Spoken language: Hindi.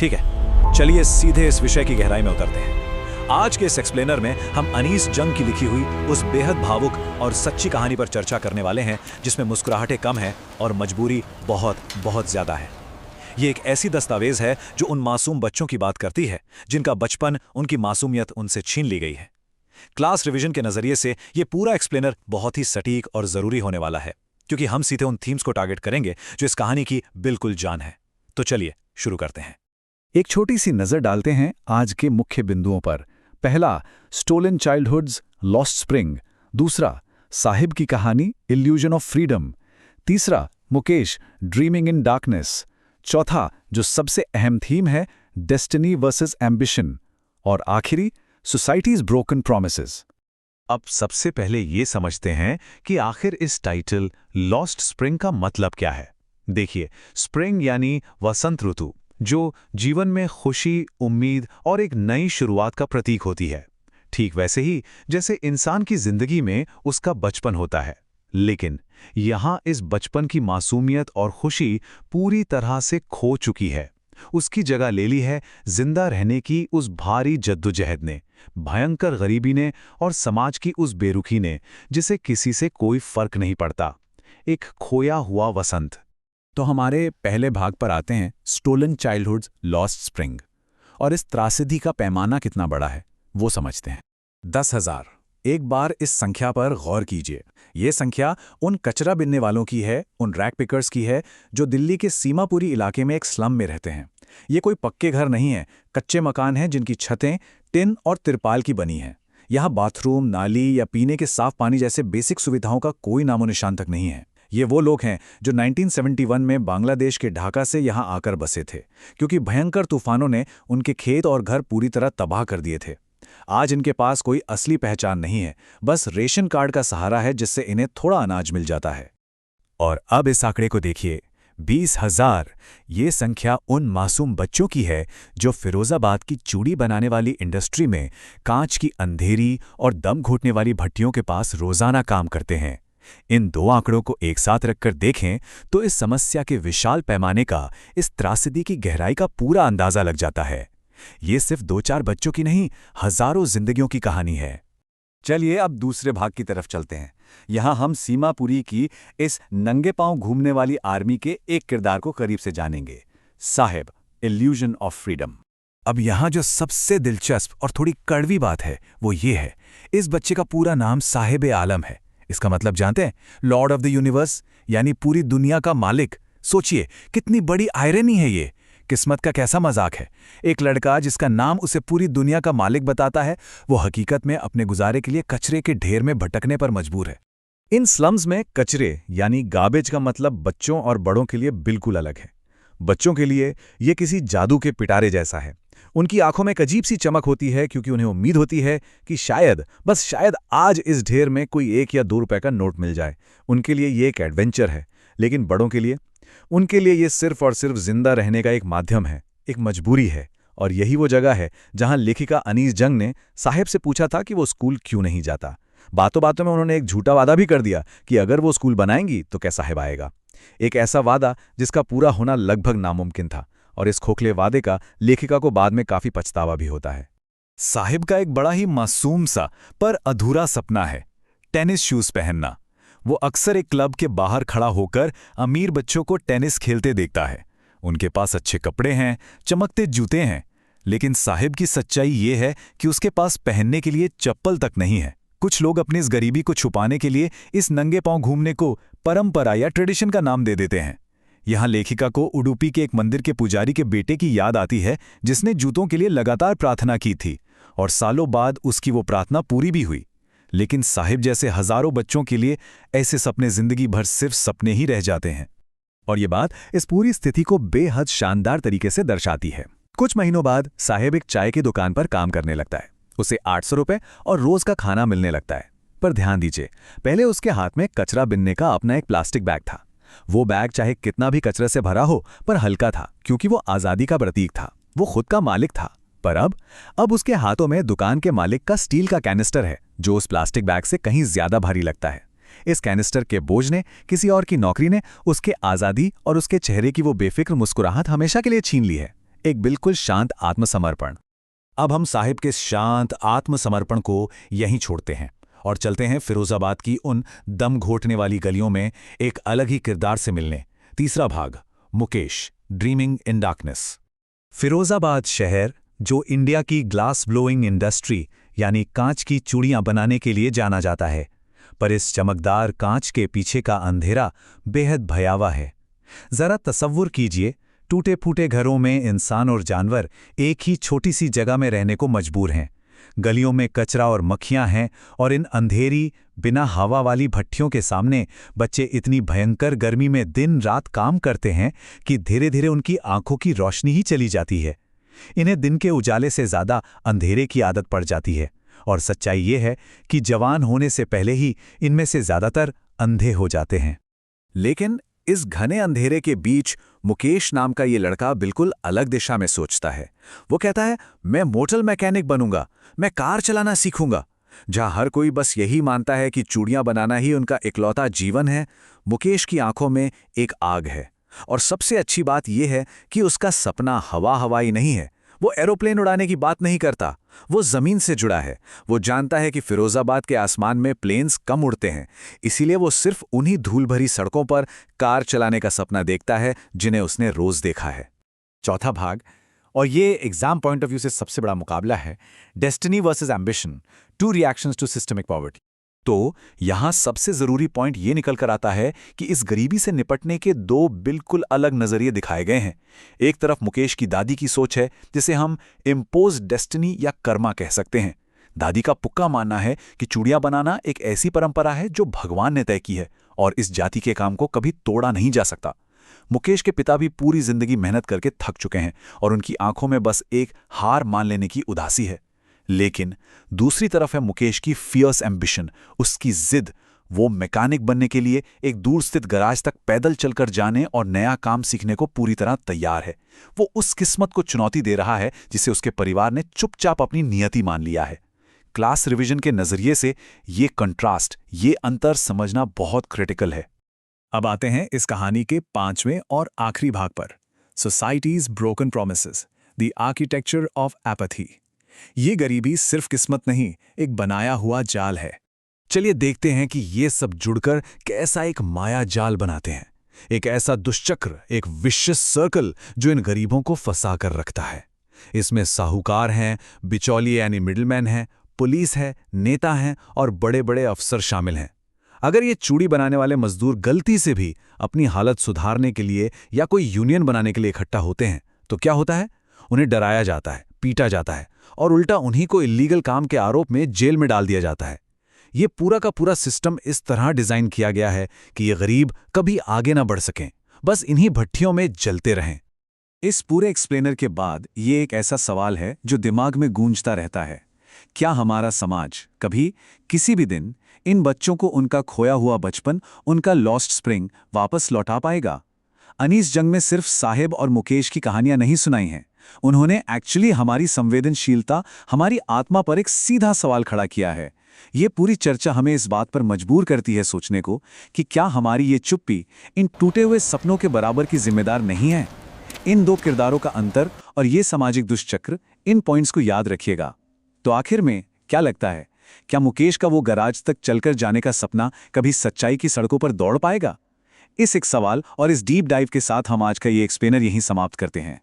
ठीक है, चलिए सीधे इस विषय की गहराई में उतरते हैं। आज के इस एक्सप्लेनर में हम अनीस जंग की लिखी हुई उस बेहद भावुक और सच्ची कहानी पर चर्चा करने वाले हैं जिसमें मुस्कुराहटें कम हैं और मजबूरी बहुत बहुत ज्यादा है। ये एक ऐसी दस्तावेज है जो उन मासूम बच्चों की बात करती है जिनका बचपन, उनकी मासूमियत उनसे छीन ली गई है। क्लास रिवीजन के नजरिए से ये पूरा एक्सप्लेनर बहुत ही सटीक और जरूरी होने वाला है, क्योंकि हम सीधे उन थीम्स को टारगेट करेंगे जो इस कहानी की बिल्कुल जान है। तो चलिए शुरू करते हैं। एक छोटी सी नजर डालते हैं आज के मुख्य बिंदुओं पर। पहला, स्टोलन चाइल्डहुड्स, लॉस्ट स्प्रिंग। दूसरा, साहिब की कहानी, इल्यूजन ऑफ फ्रीडम। तीसरा, मुकेश, ड्रीमिंग इन डार्कनेस। चौथा, जो सबसे अहम थीम है, डेस्टिनी वर्सेस एम्बिशन। और आखिरी, सोसाइटीज ब्रोकन प्रोमिसेस। अब सबसे पहले ये समझते हैं कि आखिर इस टाइटल लॉस्ट स्प्रिंग का मतलब क्या है। देखिए, स्प्रिंग यानी वसंत ऋतु, जो जीवन में खुशी, उम्मीद और एक नई शुरुआत का प्रतीक होती है। ठीक वैसे ही जैसे इंसान की जिंदगी में उसका बचपन होता है, लेकिन यहाँ इस बचपन की मासूमियत और खुशी पूरी तरह से खो चुकी है। उसकी जगह ले ली है जिंदा रहने की उस भारी जद्दोजहद ने, भयंकर गरीबी ने और समाज की उस बेरुखी ने जिसे किसी से कोई फर्क नहीं पड़ता। एक खोया हुआ वसंत। तो हमारे पहले भाग पर आते हैं, स्टोलन चाइल्डहुड्स, लॉस्ट स्प्रिंग। और इस त्रासदी का पैमाना कितना बड़ा है वो समझते हैं। 10,000। एक बार इस संख्या पर गौर कीजिए। ये संख्या उन कचरा बिनने वालों की है, उन रैग पिकर्स की है जो दिल्ली के सीमापुरी इलाके में एक स्लम में रहते हैं। ये कोई पक्के घर नहीं है, कच्चे मकान हैं जिनकी छतें टिन और तिरपाल की बनी हैं। यहाँ बाथरूम, नाली या पीने के साफ पानी जैसे बेसिक सुविधाओं का कोई नामो निशान तक नहीं है। ये वो लोग हैं जो 1971 में बांग्लादेश के ढाका से यहाँ आकर बसे थे, क्योंकि भयंकर तूफानों ने उनके खेत और घर पूरी तरह तबाह कर दिए थे। आज इनके पास कोई असली पहचान नहीं है, बस रेशन कार्ड का सहारा है जिससे इन्हें थोड़ा अनाज मिल जाता है। और अब इस आंकड़े को देखिए, 20,000। ये संख्या उन मासूम बच्चों की है जो फिरोजाबाद की चूड़ी बनाने वाली इंडस्ट्री में कांच की अंधेरी और दम घुटने वाली भट्टियों के पास रोजाना काम करते हैं। इन दो आंकड़ों को एक साथ रखकर देखें तो इस समस्या के विशाल पैमाने का, इस त्रासदी की गहराई का पूरा अंदाजा लग जाता है। ये सिर्फ 2-4 बच्चों की नहीं, हजारों जिंदगियों की कहानी है। चलिए अब दूसरे भाग की तरफ चलते हैं। यहाँ हम सीमापुरी की इस नंगे पांव घूमने वाली आर्मी के एक किरदार को करीब से जानेंगे, साहिब, इल्यूजन ऑफ फ्रीडम। अब यहाँ जो सबसे दिलचस्प और थोड़ी कड़वी बात है वो ये है, इस बच्चे का पूरा नाम साहिब आलम है। इसका मतलब जानते हैं? लॉर्ड ऑफ द यूनिवर्स, यानी पूरी दुनिया का मालिक। सोचिए कितनी बड़ी आयरनी है ये। किस्मत का कैसा मजाक है। एक लड़का जिसका नाम उसे पूरी दुनिया का मालिक बताता है, वो हकीकत में अपने गुजारे के लिए कचरे के ढेर में भटकने पर मजबूर है। इन स्लम्स में कचरे यानी गार्बेज का मतलब बच्चों और बड़ों के लिए बिल्कुल अलग है। बच्चों के लिए ये किसी जादू के पिटारे जैसा है। उनकी आंखों में एक अजीब सी चमक होती है, क्योंकि उन्हें उम्मीद होती है कि शायद, बस शायद आज इस ढेर में कोई 1 या 2 रुपए का नोट मिल जाए। उनके लिए ये एक एडवेंचर है। लेकिन बड़ों के लिए, उनके लिए ये सिर्फ और सिर्फ जिंदा रहने का एक माध्यम है, एक मजबूरी है। और यही वो जगह है जहां लेखिका अनीस जंग ने साहिब से पूछा था कि वो स्कूल क्यों नहीं जाता। बातों बातों में उन्होंने एक झूठा वादा भी कर दिया कि अगर वो स्कूल बनाएंगी तो क्या साहिब आएगा। एक ऐसा वादा जिसका पूरा होना लगभग नामुमकिन था, और इस खोखले वादे का लेखिका को बाद में काफी पछतावा भी होता है। साहिब का एक बड़ा ही मासूम सा पर अधूरा सपना है, टेनिस शूज पहनना। वो अक्सर एक क्लब के बाहर खड़ा होकर अमीर बच्चों को टेनिस खेलते देखता है। उनके पास अच्छे कपड़े हैं, चमकते जूते हैं, लेकिन साहिब की सच्चाई ये है कि उसके पास पहनने के लिए चप्पल तक नहीं है। कुछ लोग अपनी इस गरीबी को छुपाने के लिए इस नंगे पांव घूमने को परंपरा या ट्रेडिशन का नाम दे देते हैं। यहाँ लेखिका को उडुपी के एक मंदिर के पुजारी के बेटे की याद आती है, जिसने जूतों के लिए लगातार प्रार्थना की थी, और सालों बाद उसकी वो प्रार्थना पूरी भी हुई। लेकिन साहिब जैसे हजारों बच्चों के लिए ऐसे सपने जिंदगी भर सिर्फ सपने ही रह जाते हैं। और ये बात इस पूरी स्थिति को बेहद शानदार तरीके से दर्शाती है। कुछ महीनों बाद साहिब एक चाय की दुकान पर काम करने लगता है। उसे 800 रुपए और रोज का खाना मिलने लगता है। पर ध्यान दीजिए, पहले उसके हाथ में कचरा बिनने का अपना एक प्लास्टिक बैग था। वो बैग चाहे कितना भी कचरे से भरा हो, पर हल्का था, क्योंकि वो आजादी का प्रतीक था। वो खुद का मालिक था। पर अब उसके हाथों में दुकान के मालिक का स्टील का कैनिस्टर है, जो उस प्लास्टिक बैग से कहीं ज्यादा भारी लगता है। इस कैनिस्टर के बोझ ने, किसी और की नौकरी ने उसके आजादी और उसके चेहरे की वो बेफिक्र मुस्कुराहट हमेशा के लिए छीन ली है। एक बिल्कुल शांत आत्मसमर्पण। अब हम साहिब के शांत आत्मसमर्पण को यहीं छोड़ते हैं और चलते हैं फिरोजाबाद की उन दम घोटने वाली गलियों में एक अलग ही किरदार से मिलने। तीसरा भाग, Mukesh, dreaming in darkness. Firozabad शहर, जो इंडिया की ग्लास ब्लोइंग इंडस्ट्री यानी कांच की चूड़ियां बनाने के लिए जाना जाता है, पर इस चमकदार कांच के पीछे का अंधेरा बेहद भयावह है। जरा तसव्वुर कीजिए, टूटे फूटे घरों में इंसान और जानवर एक ही छोटी सी जगह में रहने को मजबूर हैं। गलियों में कचरा और मक्खियां हैं और इन अंधेरी बिना हवा वाली भट्टियों के सामने बच्चे इतनी भयंकर गर्मी में दिन रात काम करते हैं कि धीरे धीरे उनकी आंखों की रोशनी ही चली जाती है। इन्हें दिन के उजाले से ज्यादा अंधेरे की आदत पड़ जाती है और सच्चाई ये है कि जवान होने से पहले ही इनमें से ज्यादातर अंधे हो जाते हैं। लेकिन इस घने अंधेरे के बीच मुकेश नाम का ये लड़का बिल्कुल अलग दिशा में सोचता है। वो कहता है, मैं मोटर मैकेनिक बनूंगा, मैं कार चलाना सीखूंगा। जहां हर कोई बस यही मानता है कि चूड़ियां बनाना ही उनका इकलौता जीवन है, मुकेश की आंखों में एक आग है। और सबसे अच्छी बात यह है कि उसका सपना हवाई नहीं है। वो एरोप्लेन उड़ाने की बात नहीं करता, वो जमीन से जुड़ा है। वो जानता है कि फिरोजाबाद के आसमान में प्लेन्स कम उड़ते हैं, इसीलिए वो सिर्फ उन्हीं धूल भरी सड़कों पर कार चलाने का सपना देखता है जिन्हें उसने रोज देखा है। चौथा भाग, और ये एग्जाम पॉइंट ऑफ व्यू से सबसे बड़ा मुकाबला है, destiny versus ambition, two reactions to systemic poverty. तो यहां सबसे जरूरी पॉइंट ये निकल कर आता है कि इस गरीबी से निपटने के दो बिल्कुल अलग नजरिए दिखाए गए हैं। एक तरफ मुकेश की दादी की सोच है, जिसे हम इम्पोज डेस्टिनी या कर्मा कह सकते हैं। दादी का पुक्का मानना है कि चूड़ियां बनाना एक ऐसी परंपरा है जो भगवान ने तय की है और इस जाति के काम को कभी तोड़ा नहीं जा सकता। मुकेश के पिता भी पूरी जिंदगी मेहनत करके थक चुके हैं और उनकी आंखों में बस एक हार मान लेने की उदासी है। लेकिन दूसरी तरफ है मुकेश की फियर्स एम्बिशन, उसकी जिद। वो मैकेनिक बनने के लिए एक दूर स्थित गराज तक पैदल चलकर जाने और नया काम सीखने को पूरी तरह तैयार है। वो उस किस्मत को चुनौती दे रहा है जिसे उसके परिवार ने चुपचाप अपनी नियति मान लिया है। क्लास रिवीजन के नजरिए से ये कंट्रास्ट, ये अंतर समझना बहुत क्रिटिकल है। अब आते हैं इस कहानी के 5वें और आखिरी भाग पर, societies broken promises, the architecture of apathy. ये गरीबी सिर्फ किस्मत नहीं, एक बनाया हुआ जाल है। चलिए देखते हैं कि ये सब जुड़कर कैसा एक माया जाल बनाते हैं, एक ऐसा दुष्चक्र, एक विशियस सर्कल जो इन गरीबों को फंसा कर रखता है। इसमें साहूकार हैं, बिचौलिए यानी मिडलमैन हैं, पुलिस है, नेता हैं और बड़े बड़े अफसर शामिल हैं। अगर ये चूड़ी बनाने वाले मजदूर गलती से भी अपनी हालत सुधारने के लिए या कोई यूनियन बनाने के लिए इकट्ठा होते हैं तो क्या होता है? उन्हें डराया जाता है, पीटा जाता है और उल्टा उन्हीं को इल्लीगल काम के आरोप में जेल में डाल दिया जाता है। ये पूरा का पूरा सिस्टम इस तरह डिजाइन किया गया है कि ये गरीब कभी आगे ना बढ़ सकें, बस इन्हीं भट्टियों में जलते रहें। इस पूरे एक्सप्लेनर के बाद ये एक ऐसा सवाल है जो दिमाग में गूंजता रहता है, क्या हमारा समाज कभी किसी भी दिन इन बच्चों को उनका खोया हुआ बचपन, उनका लॉस्ट स्प्रिंग वापस लौटा पाएगा? अनीस जंग में सिर्फ साहिब और मुकेश की कहानियां नहीं सुनाई हैं, उन्होंने एक्चुअली हमारी संवेदनशीलता, हमारी आत्मा पर एक सीधा सवाल खड़ा किया है। ये पूरी चर्चा हमें इस बात पर मजबूर करती है सोचने को कि क्या हमारी ये चुप्पी इन टूटे हुए सपनों के बराबर की जिम्मेदार नहीं है? इन दो किरदारों का अंतर और ये सामाजिक दुष्चक्र, इन पॉइंट्स को याद रखिएगा। तो आखिर में क्या लगता है, क्या मुकेश का वो गराज तक चलकर जाने का सपना कभी सच्चाई की सड़कों पर दौड़ पाएगा? इस एक सवाल और इस डीप डाइव के साथ हम आज का ये एक्सप्लेनर यहीं समाप्त करते हैं।